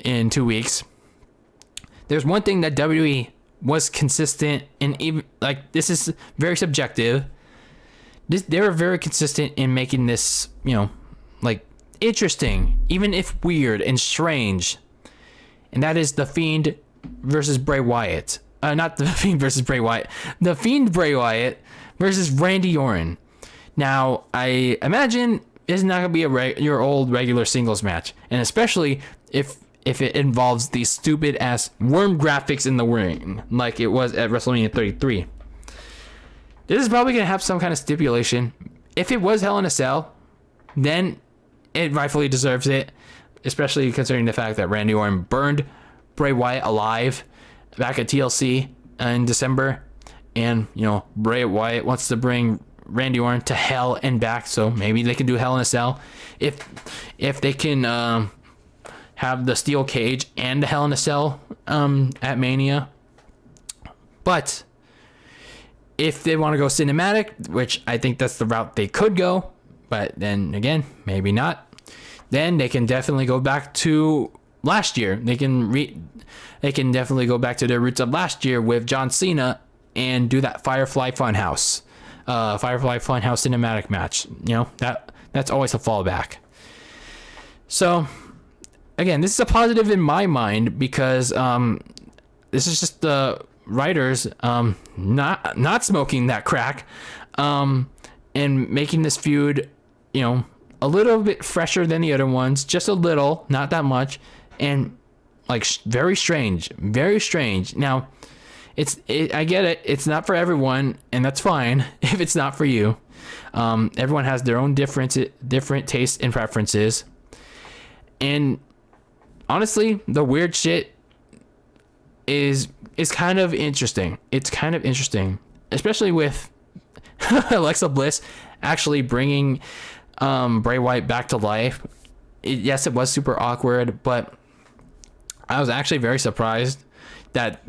in 2 weeks, there's one thing that WWE was consistent, and even like, this is very subjective. They were very consistent in making this, like, interesting, even if weird and strange. And that is The Fiend versus Bray Wyatt. Not The Fiend versus Bray Wyatt. The Fiend Bray Wyatt versus Randy Orton. Now, I imagine it's not going to be your old regular singles match. And especially if it involves these stupid ass worm graphics in the ring, like it was at WrestleMania 33. This is probably going to have some kind of stipulation. If it was Hell in a Cell, then it rightfully deserves it, especially considering the fact that Randy Orton burned Bray Wyatt alive back at TLC in December. And, Bray Wyatt wants to bring Randy Orton to hell and back, so maybe they can do Hell in a Cell. If they can have the steel cage and the Hell in a Cell at Mania. But if they want to go cinematic, which I think that's the route they could go, but then again, maybe not, then they can definitely go back to last year. They can definitely go back to their roots of last year with John Cena and do that Firefly Funhouse cinematic match. That's always a fallback. So again, this is a positive in my mind, because this is just the writers not smoking that crack, and making this feud a little bit fresher than the other ones, just a little, not that much, and like very strange. Now, I get it, it's not for everyone, and that's fine if it's not for you. Everyone has their own different tastes and preferences, and honestly, the weird shit is kind of interesting. It's kind of interesting, especially with Alexa Bliss actually bringing Bray Wyatt back to life. Yes, it was super awkward, but I was actually very surprised that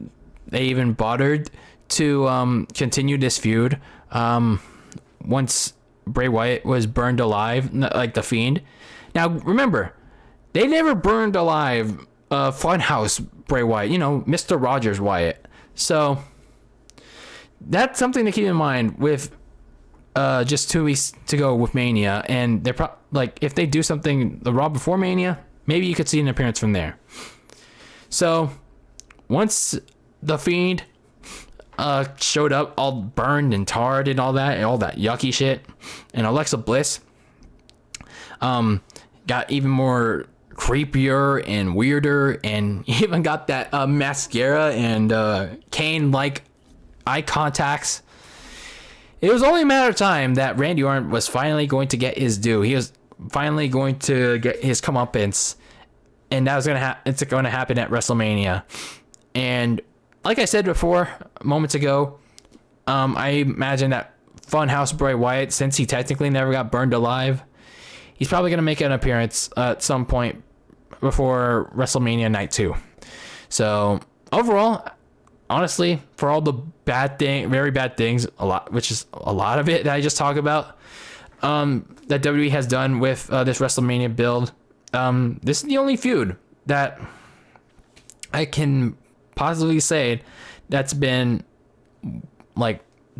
they even bothered to continue this feud once Bray Wyatt was burned alive, like the Fiend. Now, remember, they never burned alive Funhouse Bray Wyatt, Mr. Rogers Wyatt. So that's something to keep in mind with just 2 weeks to go with Mania. And they're if they do something the Raw before Mania, maybe you could see an appearance from there. So once the Fiend showed up all burned and tarred and all that yucky shit, and Alexa Bliss got even more creepier and weirder, and even got that mascara and cane-like eye contacts. It was only a matter of time that Randy Orton was finally going to get his due. He was finally going to get his comeuppance, and that was it's going to happen at WrestleMania. And like I said before, moments ago, I imagine that Funhouse Bray Wyatt, since he technically never got burned alive, he's probably going to make an appearance at some point before WrestleMania Night 2. So overall, honestly, for all the very bad things, which is a lot of it that I just talked about, that WWE has done with this WrestleMania build, this is the only feud that I can positively say that's been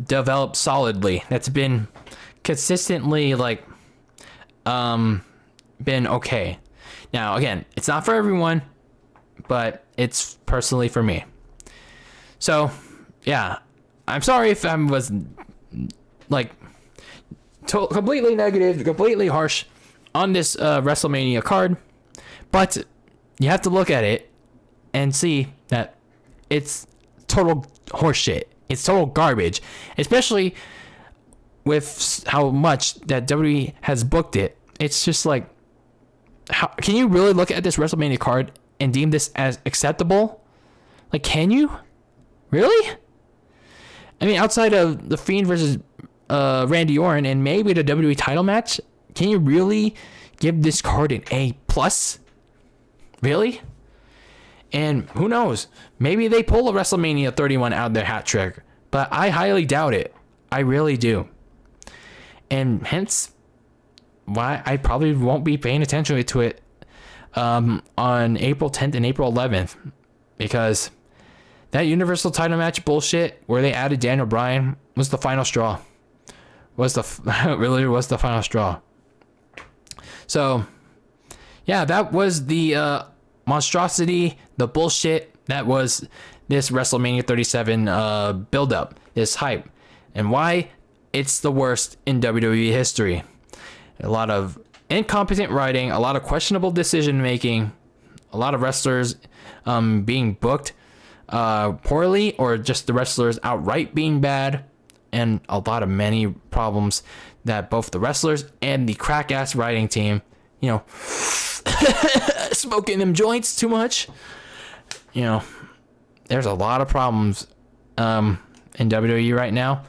developed solidly. That's been consistently been okay. Now, again, it's not for everyone, but it's personally for me. So, yeah, I'm sorry if I was completely negative, completely harsh on this WrestleMania card, but you have to look at it and see that it's total horseshit. It's total garbage, especially with how much that WWE has booked it. It's just how can you really look at this WrestleMania card and deem this as acceptable? Can you? Really? I mean, outside of the Fiend versus Randy Orton and maybe the WWE title match, can you really give this card an A+? Really? And who knows? Maybe they pull a WrestleMania 31 out of their hat trick. But I highly doubt it. I really do. And hence why I probably won't be paying attention to it on April 10th and April 11th. Because that Universal title match bullshit where they added Daniel Bryan was the final straw. Really was the final straw. So, yeah, that was the monstrosity, the bullshit that was this WrestleMania 37 build-up, this hype, and why it's the worst in WWE history. A lot of incompetent writing, a lot of questionable decision-making, a lot of wrestlers being booked poorly, or just the wrestlers outright being bad, and a lot of many problems that both the wrestlers and the crack-ass writing team, smoking them joints too much. There's a lot of problems in WWE right now.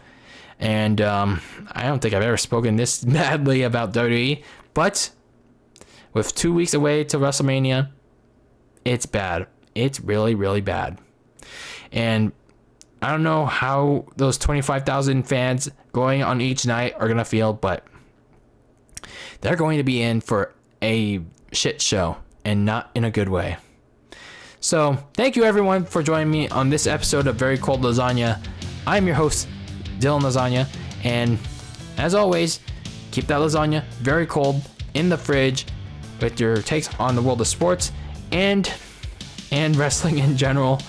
And I don't think I've ever spoken this badly about WWE. But with 2 weeks away to WrestleMania, it's bad. It's really, really bad. And I don't know how those 25,000 fans going on each night are going to feel, but they're going to be in for a shit show, and not in a good way. So, thank you everyone for joining me on this episode of Very Cold Lasagna. I'm your host, DylanLasagna, and as always, keep that lasagna very cold in the fridge with your takes on the world of sports and wrestling in general.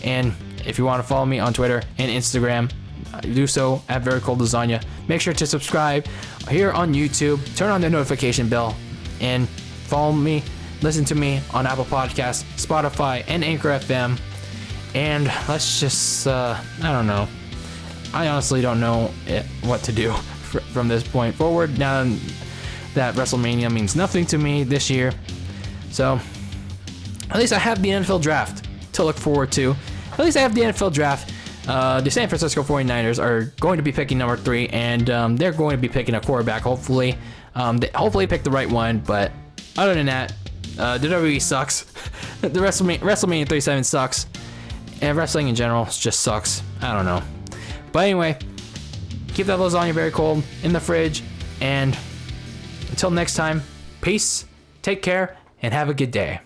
And if you want to follow me on Twitter and Instagram, do so at Very Cold Lasagna. Make sure to subscribe here on YouTube, turn on the notification bell, and follow me, listen to me on Apple Podcasts, Spotify, and Anchor FM. And let's just, I don't know. I honestly don't know what to do from this point forward, now that WrestleMania means nothing to me this year. So, at least I have the NFL draft to look forward to. At least I have the NFL draft. The San Francisco 49ers are going to be picking number 3, and they're going to be picking a quarterback, hopefully. They hopefully pick the right one, but other than that, the WWE sucks. The WrestleMania 37 sucks. And wrestling in general just sucks. I don't know. But anyway, keep that lasagna very cold in the fridge. And until next time, peace, take care, and have a good day.